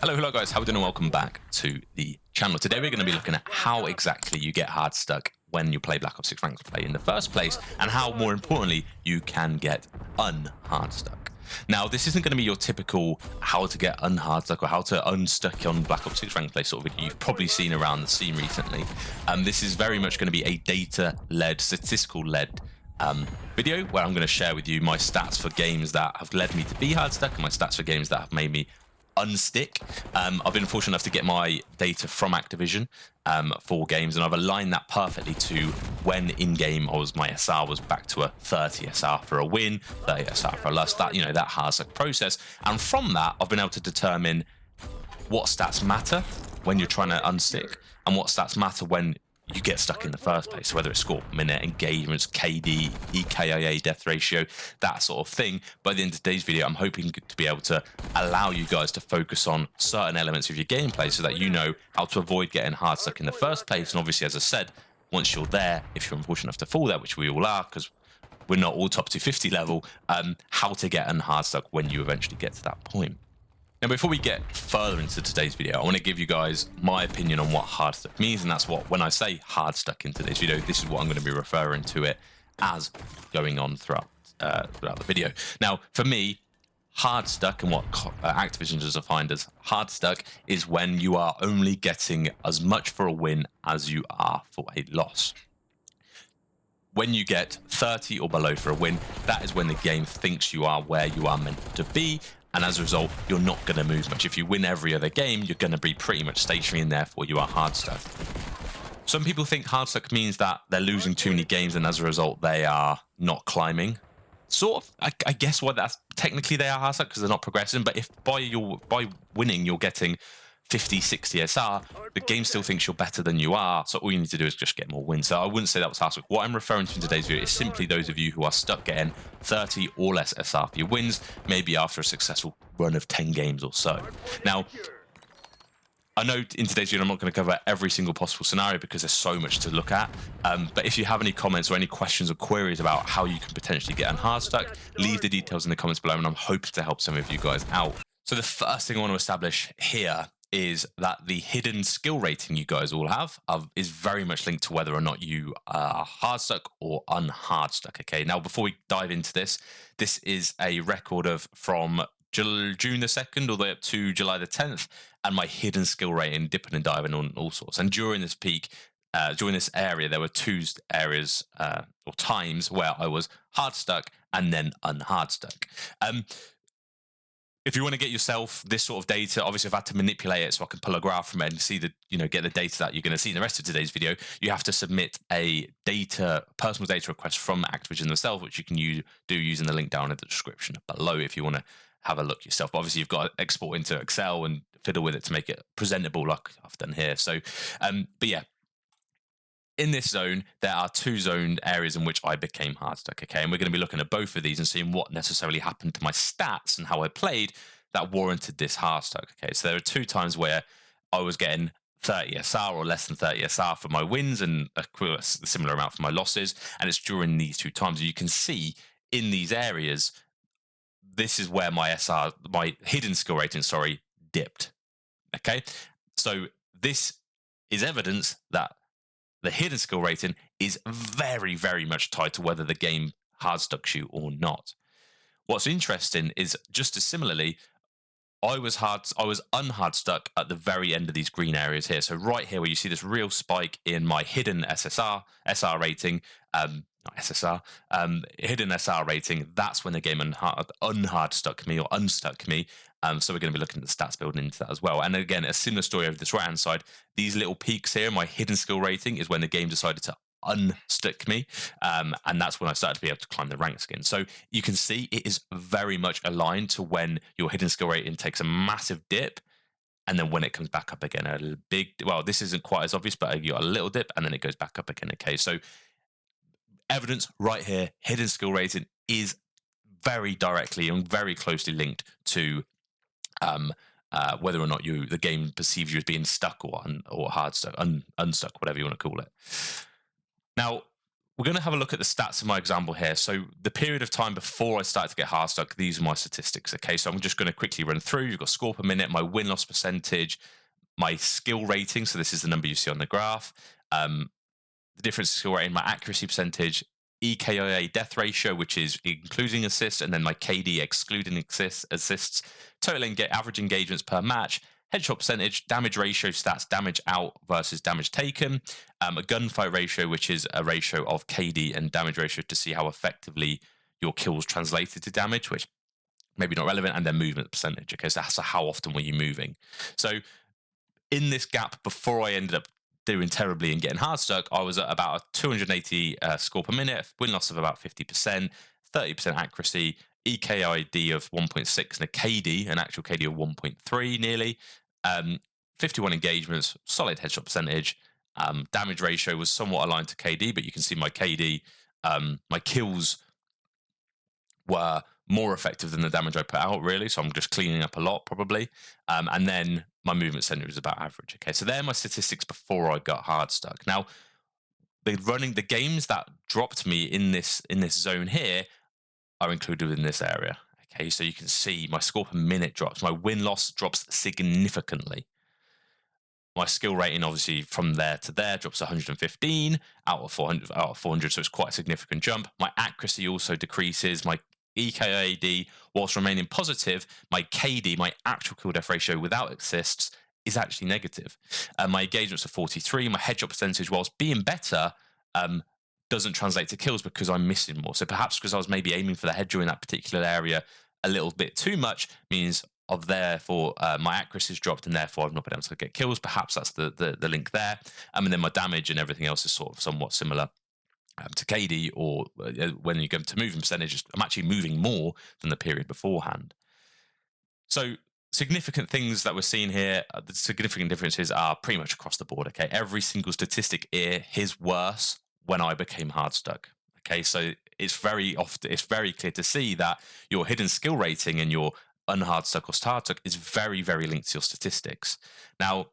Hello guys, how are we doing and welcome back to the channel. Today we're going to be looking at how exactly you get hard stuck when you play Black Ops 6 ranked play in the first place, and how, more importantly, you can get unhard stuck. Now, this isn't going to be your typical how to get unhard stuck or how to unstuck on Black Ops 6 ranked play sort of video you've probably seen around the scene recently. This is very much going to be a data-led, statistical-led video where I'm going to share with you my stats for games that have led me to be hard stuck and my stats for games that have made me unstick. I've been fortunate enough to get my data from Activision for games, and I've aligned that perfectly to when in game my SR was back to a 30 SR for a win, 30 SR for a loss. That that Hardstuck process, and from that I've been able to determine what stats matter when you're trying to unstick and what stats matter when you get stuck in the first place, whether it's score per minute, engagements, KD, EKIA, death ratio, that sort of thing. By the end of today's video, I'm hoping to be able to allow you guys to focus on certain elements of your gameplay so that you know how to avoid getting hard stuck in the first place. And obviously, as I said, once you're there, if you're unfortunate enough to fall there, which we all are, because we're not all top 250 level, how to get unhard stuck when you eventually get to that point. Now, before we get further into today's video, I want to give you guys my opinion on what hard stuck means, and that's what, when I say hard stuck in today's video, this is what I'm going to be referring to it as going on throughout the video. Now, for me, hard stuck and what Activision has defined as hard stuck is when you are only getting as much for a win as you are for a loss. When you get 30 or below for a win, that is when the game thinks you are where you are meant to be. And as a result, you're not going to move much. If you win every other game, you're going to be pretty much stationary, and therefore you are hard stuck. Some people think hard stuck means that they're losing too many games, and as a result, they are not climbing. Sort of, I guess what that's technically they are hard stuck because they're not progressing. But if by winning you're getting 50, 60 SR, the game still thinks you're better than you are, so all you need to do is just get more wins. So I wouldn't say that was hard stuck. What I'm referring to in today's video is simply those of you who are stuck getting 30 or less SR for your wins, maybe after a successful run of 10 games or so. Now, I know in today's video I'm not going to cover every single possible scenario because there's so much to look at, but if you have any comments or any questions or queries about how you can potentially get unhard stuck, leave the details in the comments below, and I'm hoping to help some of you guys out. So the first thing I want to establish here is that the hidden skill rating you guys all have is very much linked to whether or not you are hard stuck or unhard stuck. Okay, now before we dive into this, this is a record of from June the 2nd all the way up to July the 10th, and my hidden skill rating dipping and diving on all sorts. And during this peak, during this area, there were two areas or times where I was hard stuck and then unhard stuck. If you want to get yourself this sort of data, obviously I've had to manipulate it so I can pull a graph from it and see the, get the data that you're going to see in the rest of today's video. You have to submit a personal data request from Activision themselves, which you can do using the link down in the description below if you want to have a look yourself. But obviously you've got to export into Excel and fiddle with it to make it presentable like I've done here. So, but yeah. In this zone, there are two zoned areas in which I became hard stuck, okay? And we're going to be looking at both of these and seeing what necessarily happened to my stats and how I played that warranted this hard stuck, okay? So there are two times where I was getting 30 SR or less than 30 SR for my wins and a similar amount for my losses, and it's during these two times. You can see in these areas, this is where my hidden skill rating, dipped, okay? So this is evidence that the hidden skill rating is very, very much tied to whether the game hard stucks you or not. What's interesting is just as similarly, I was unhard stuck at the very end of these green areas here. So right here where you see this real spike in my hidden SR rating, not SSR, hidden SR rating, that's when the game unhard stuck me or unstuck me. So we're going to be looking at the stats building into that as well. And again, a similar story over this right-hand side. These little peaks here, my hidden skill rating, is when the game decided to unstick me. And that's when I started to be able to climb the ranks again. So you can see it is very much aligned to when your hidden skill rating takes a massive dip. And then when it comes back up again, a big, well, this isn't quite as obvious, but you got a little dip and then it goes back up again. Okay, so evidence right here, hidden skill rating is very directly and very closely linked to whether or not the game perceives you as being stuck or hard stuck, unstuck, whatever you want to call it. Now, we're going to have a look at the stats of my example here. So the period of time before I started to get Hardstuck, these are my statistics. Okay, so I'm just going to quickly run through. You've got score per minute, my win-loss percentage, my skill rating. So this is the number you see on the graph. The difference in skill rating, my accuracy percentage, EKIA death ratio, which is including assists, and then my KD excluding assists, total average engagements per match, headshot percentage, damage ratio stats, damage out versus damage taken, a gunfight ratio, which is a ratio of KD and damage ratio to see how effectively your kills translated to damage, which maybe not relevant, and then movement percentage. Okay, so that's how often were you moving. So in this gap before I ended up doing terribly and getting Hardstuck, I was at about a 280 score per minute, win-loss of about 50%, 30% accuracy, EKID of 1.6 and a KD, an actual KD of 1.3 nearly, 51 engagements, solid headshot percentage, damage ratio was somewhat aligned to KD, but you can see my KD, my kills were more effective than the damage I put out, really. So I'm just cleaning up a lot, probably. And then my movement center is about average. Okay, so they're my statistics before I got Hardstuck. Now, the games that dropped me in this zone here are included in this area. Okay, so you can see my score per minute drops, my win-loss drops significantly. My skill rating, obviously, from there to there drops 115 out of 400, so it's quite a significant jump. My accuracy also decreases. My EKID, whilst remaining positive, my KD, my actual kill death ratio without assists, is actually negative. My engagements are 43. My headshot percentage, whilst being better, doesn't translate to kills because I'm missing more. So perhaps because I was maybe aiming for the headshot in that particular area a little bit too much, means therefore my accuracy has dropped and therefore I've not been able to get kills. Perhaps that's the link there. And then my damage and everything else is sort of somewhat similar to KD, or when you go to moving percentage, I'm actually moving more than the period beforehand. So significant things that we're seeing here, the significant differences are pretty much across the board. Okay, every single statistic here is worse when I became Hardstuck. Okay, so it's very clear to see that your hidden skill rating and your unhardstuck or Hardstuck is very, very linked to your statistics. Now,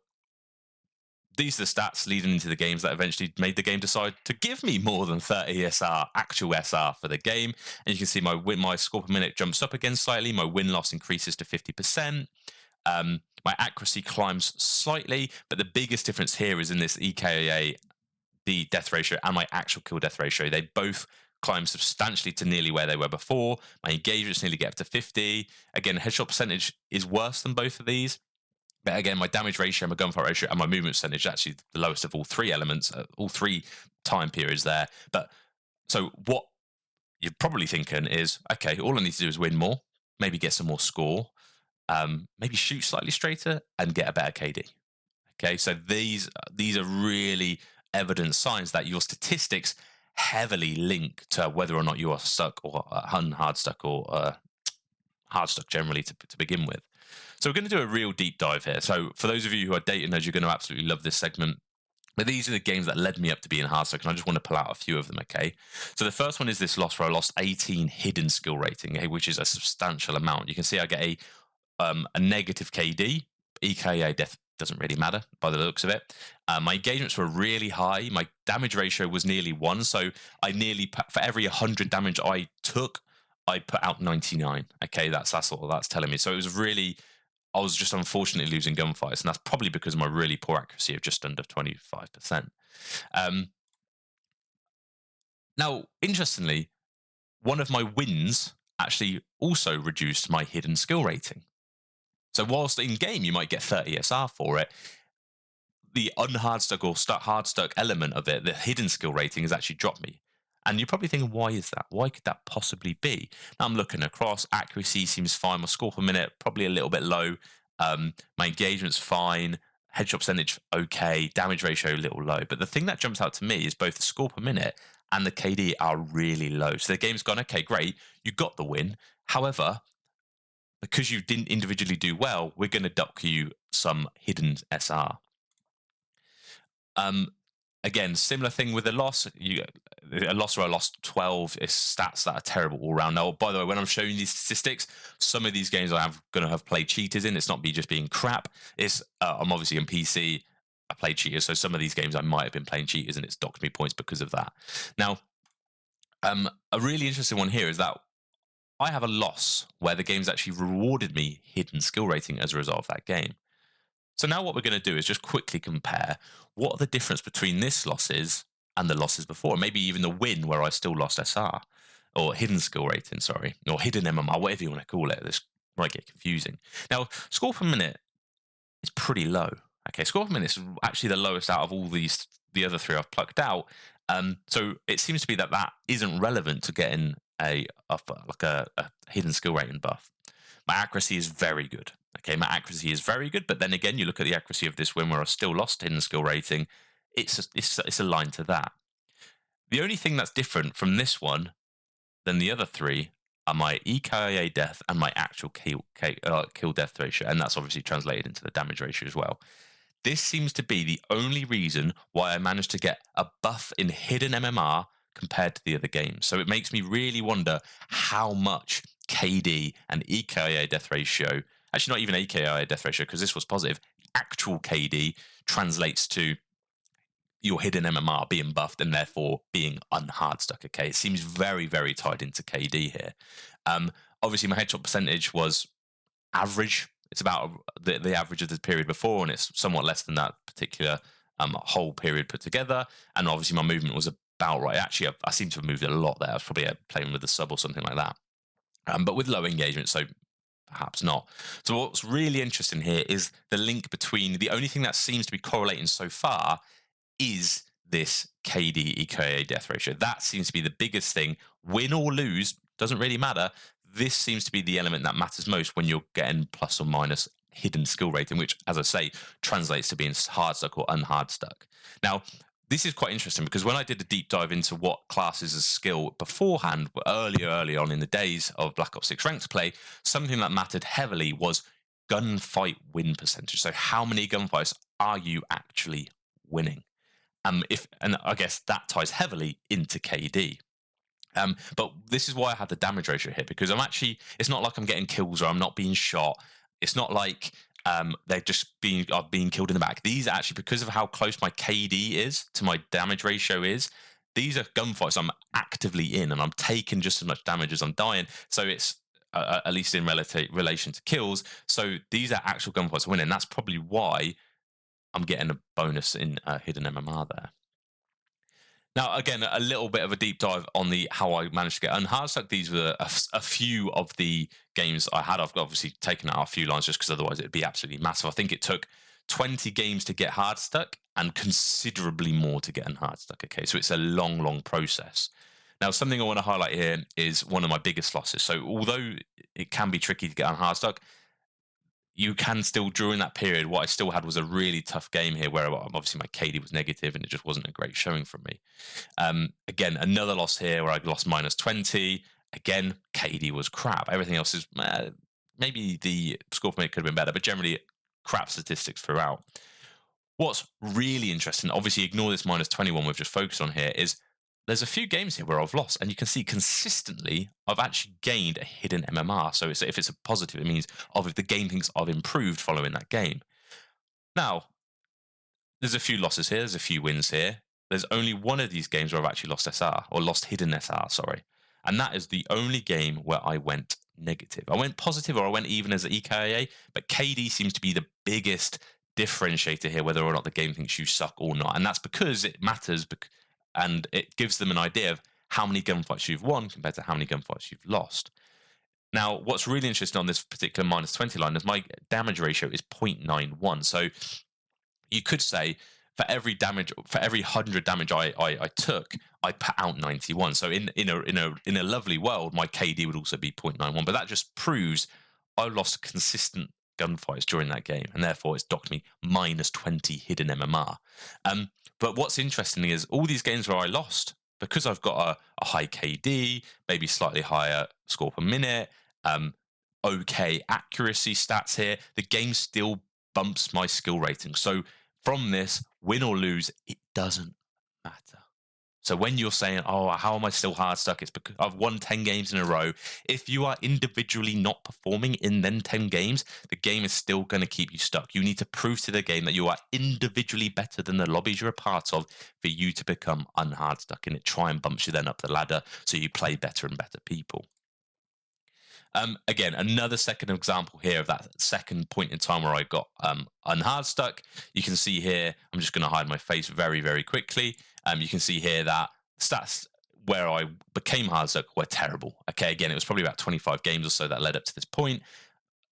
these are the stats leading into the games that eventually made the game decide to give me more than 30 SR, actual SR for the game. And you can see my score per minute jumps up again slightly. My win-loss increases to 50%. My accuracy climbs slightly, but the biggest difference here is in this EKIA, the death ratio, and my actual kill death ratio. They both climb substantially to nearly where they were before. My engagements nearly get up to 50. Again, headshot percentage is worse than both of these. But again, my damage ratio, my gunfight ratio, and my movement percentage is actually the lowest of all three elements, all three time periods there. But so what you're probably thinking is, okay, all I need to do is win more, maybe get some more score, maybe shoot slightly straighter and get a better KD. Okay, so these are really evident signs that your statistics heavily link to whether or not you are stuck or unhardstuck or Hardstuck generally to begin with. So we're going to do a real deep dive here. So for those of you who are data nerds, you're going to absolutely love this segment. But these are the games that led me up to being Hardstuck, and I just want to pull out a few of them, okay? So the first one is this loss where I lost 18 hidden skill rating, okay, which is a substantial amount. You can see I get a negative KD. EKA death doesn't really matter by the looks of it. My engagements were really high. My damage ratio was nearly 1, so I nearly, for every 100 damage I took, I put out 99. Okay, that's all that's telling me. So it was really, I was just unfortunately losing gunfights, and that's probably because of my really poor accuracy of just under 25%. Now, interestingly, one of my wins actually also reduced my hidden skill rating. So whilst in game you might get 30 SR for it, the unhardstuck or hardstuck element of it, the hidden skill rating, has actually dropped me. And you're probably thinking, why is that? Why could that possibly be? Now I'm looking across, accuracy seems fine, my score per minute probably a little bit low, my engagement's fine, headshot percentage okay, damage ratio a little low. But the thing that jumps out to me is both the score per minute and the KD are really low. So the game's gone, okay, great, you got the win. However, because you didn't individually do well, we're going to duck you some hidden SR. Again, similar thing with a loss. A loss where I lost 12 is stats that are terrible all around. Now, by the way, when I'm showing these statistics, some of these games I'm going to have played cheaters in. It's not me just being crap. It's I'm obviously on PC. I play cheaters, so some of these games I might have been playing cheaters, and it's docked me points because of that. Now, A really interesting one here is that I have a loss where the game's actually rewarded me hidden skill rating as a result of that game. So now what we're going to do is just quickly compare what the difference between this loss is and the losses before, maybe even the win where I still lost SR or hidden skill rating, sorry, or hidden MMR, whatever you want to call it. This might get confusing. Now, score per minute is pretty low. Okay, score per minute is actually the lowest out of all the other three I've plucked out. So it seems to be that that isn't relevant to getting a hidden skill rating buff. My accuracy is very good. Okay, my accuracy is very good, but then again, you look at the accuracy of this win where I still lost hidden skill rating. It's aligned to that. The only thing that's different from this one than the other three are my EKIA death and my actual kill death ratio, and that's obviously translated into the damage ratio as well. This seems to be the only reason why I managed to get a buff in hidden MMR compared to the other games. So it makes me really wonder how much KD and EKIA death ratio, actually not even EKIA death ratio because this was positive, actual KD translates to your hidden MMR being buffed and therefore being unhardstuck. Okay, it seems very, very tied into KD here. Obviously, my headshot percentage was average. It's about the average of the period before, and it's somewhat less than that particular whole period put together. And obviously, my movement was about right. Actually, I seem to have moved a lot there. I was probably playing with the sub or something like that. But with low engagement, so perhaps not. So what's really interesting here is the link between the only thing that seems to be correlating so far is this KD EKA death ratio. That seems to be the biggest thing. Win or lose, doesn't really matter. This seems to be the element that matters most when you're getting plus or minus hidden skill rating, which, as I say, translates to being hardstuck or unhardstuck. Now, this is quite interesting because when I did a deep dive into what classes as skill beforehand, early on in the days of Black Ops 6 ranked play, something that mattered heavily was gunfight win percentage. So how many gunfights are you actually winning? And I guess that ties heavily into KD. But this is why I had the damage ratio here because it's not like I'm getting kills or I'm not being shot. It's not like they're just being killed in the back. These are actually, because of how close my KD is to my damage ratio is, these are gunfights I'm actively in and I'm taking just as much damage as I'm dying. So it's at least in relation to kills. So these are actual gunfights winning. That's probably why I'm getting a bonus in hidden MMR there. Now, again, a little bit of a deep dive on how I managed to get unhardstuck. These were a few of the games I had. I've obviously taken out a few lines just because otherwise it'd be absolutely massive. I think it took 20 games to get hardstuck and considerably more to get unhardstuck. Okay, so it's a long process. Now, something I want to highlight here is one of my biggest losses. So although it can be tricky to get unhardstuck, you can still, during that period, what I still had was a really tough game here where obviously my KD was negative and it just wasn't a great showing from me. Again, another loss here where I lost minus 20. Again, KD was crap. Everything else is, maybe the score for me could have been better, but generally crap statistics throughout. What's really interesting, obviously ignore this minus 21 we've just focused on here, is there's a few games here where I've lost, and you can see consistently I've actually gained a hidden MMR. So if it's a positive, it means if the game thinks I've improved following that game. Now, there's a few losses here, there's a few wins here. There's only one of these games where I've actually lost SR, or lost hidden SR, sorry. And that is the only game where I went negative. I went positive or I went even as an EKIA, but KD seems to be the biggest differentiator here, whether or not the game thinks you suck or not. And that's because it matters, and it gives them an idea of how many gunfights you've won compared to how many gunfights you've lost. Now, what's really interesting on this particular minus 20 line is my damage ratio is 0.91. So you could say for every 100 damage I took, I put out 91. So in a lovely world, my KD would also be 0.91. But that just proves I lost consistent gunfights during that game, and therefore it's docked me minus 20 hidden MMR. But what's interesting is all these games where I lost, because I've got a high KD, maybe slightly higher score per minute, okay accuracy stats here, the game still bumps my skill rating. So from this, win or lose, it doesn't matter. So when you're saying, oh, how am I still hard stuck? It's because I've won 10 games in a row. If you are individually not performing in then 10 games, the game is still going to keep you stuck. You need to prove to the game that you are individually better than the lobbies you're a part of for you to become unhard stuck, and it try and bumps you then up the ladder so you play better and better people. Again, another second example here of that second point in time where I got unhard stuck. You can see here, I'm just going to hide my face very, very quickly. You can see here that stats where I became hard stuck were terrible. Okay, again, it was probably about 25 games or so that led up to this point.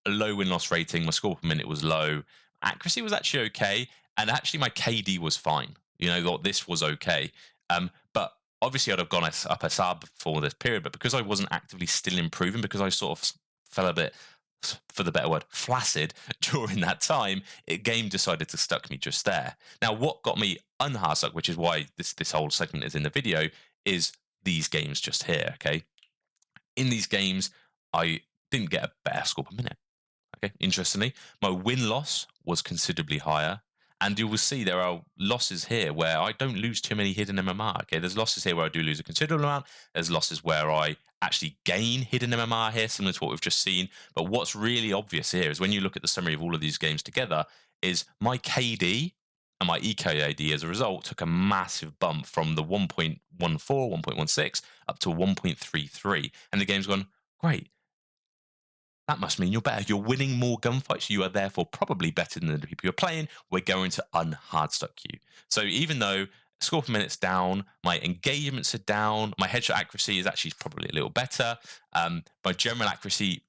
A low win-loss rating, my score per minute was low. Accuracy was actually okay, and actually my KD was fine. You know, this was okay. But obviously I'd have gone up a sub for this period, but because I wasn't actively still improving, because I sort of fell a bit, for the better word, flaccid during that time, game decided to stuck me just there. Now, what got me unhard stuck, which is why this whole segment is in the video, is these games just here, okay? In these games, I didn't get a better score per minute. Okay, interestingly, my win-loss was considerably higher. And you will see there are losses here where I don't lose too many hidden MMR. Okay, there's losses here where I do lose a considerable amount. There's losses where I actually gain hidden MMR here, similar to what we've just seen. But what's really obvious here is when you look at the summary of all of these games together, is my KD and my EKAD as a result took a massive bump from the 1.14, 1.16 up to 1.33. And the game's gone, great. That must mean you're better. You're winning more gunfights. You are therefore probably better than the people you're playing. We're going to unhardstuck you. So even though score per minute's down, my engagements are down, my headshot accuracy is actually probably a little better. My general accuracy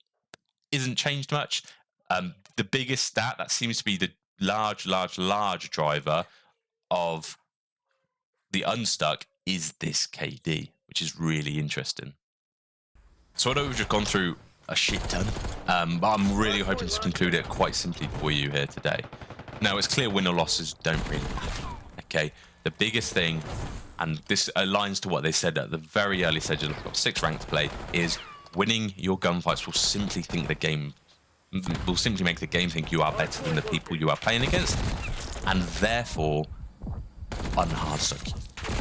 isn't changed much. The biggest stat that seems to be the large driver of the unstuck is this KD, which is really interesting. So I know we've just gone through a shit ton, but I'm really hoping to conclude it quite simply for you here today. Now, it's clear win or losses don't really matter, okay? The biggest thing, and this aligns to what they said at the very early stage of the 6 ranked play, is winning your gunfights will simply make the game think you are better than the people you are playing against, and therefore unhardstuck you.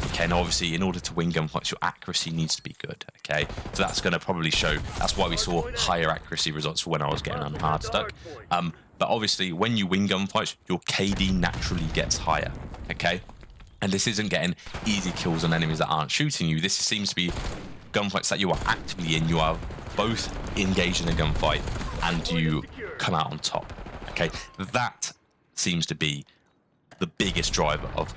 Okay, and obviously in order to win gunfights, your accuracy needs to be good, okay? So that's going to probably show, that's why we saw higher accuracy results for when I was getting unhardstuck. But obviously when you win gunfights, your KD naturally gets higher, okay? And this isn't getting easy kills on enemies that aren't shooting you. This seems to be gunfights that you are actively in. You are both engaged in a gunfight and you come out on top, okay? That seems to be the biggest driver of,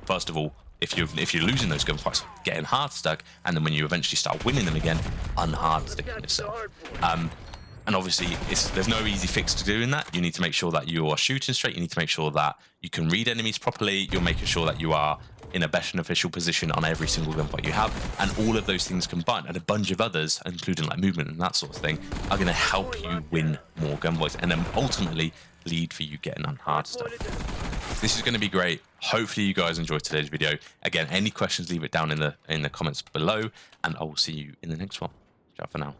first of all, if you're losing those gunfights, getting hard stuck, and then when you eventually start winning them again, unhard sticking yourself. And obviously, there's no easy fix to doing that. You need to make sure that you are shooting straight. You need to make sure that you can read enemies properly. You're making sure that you are in a beneficial position on every single gunfight you have. And all of those things combined, and a bunch of others, including like movement and that sort of thing, are going to help you win more gunfights, and then ultimately lead for you getting unhard stuff. This is going to be great. Hopefully you guys enjoyed today's video. Again, any questions, leave it down in the comments below, and I will see you in the next one. Ciao for now.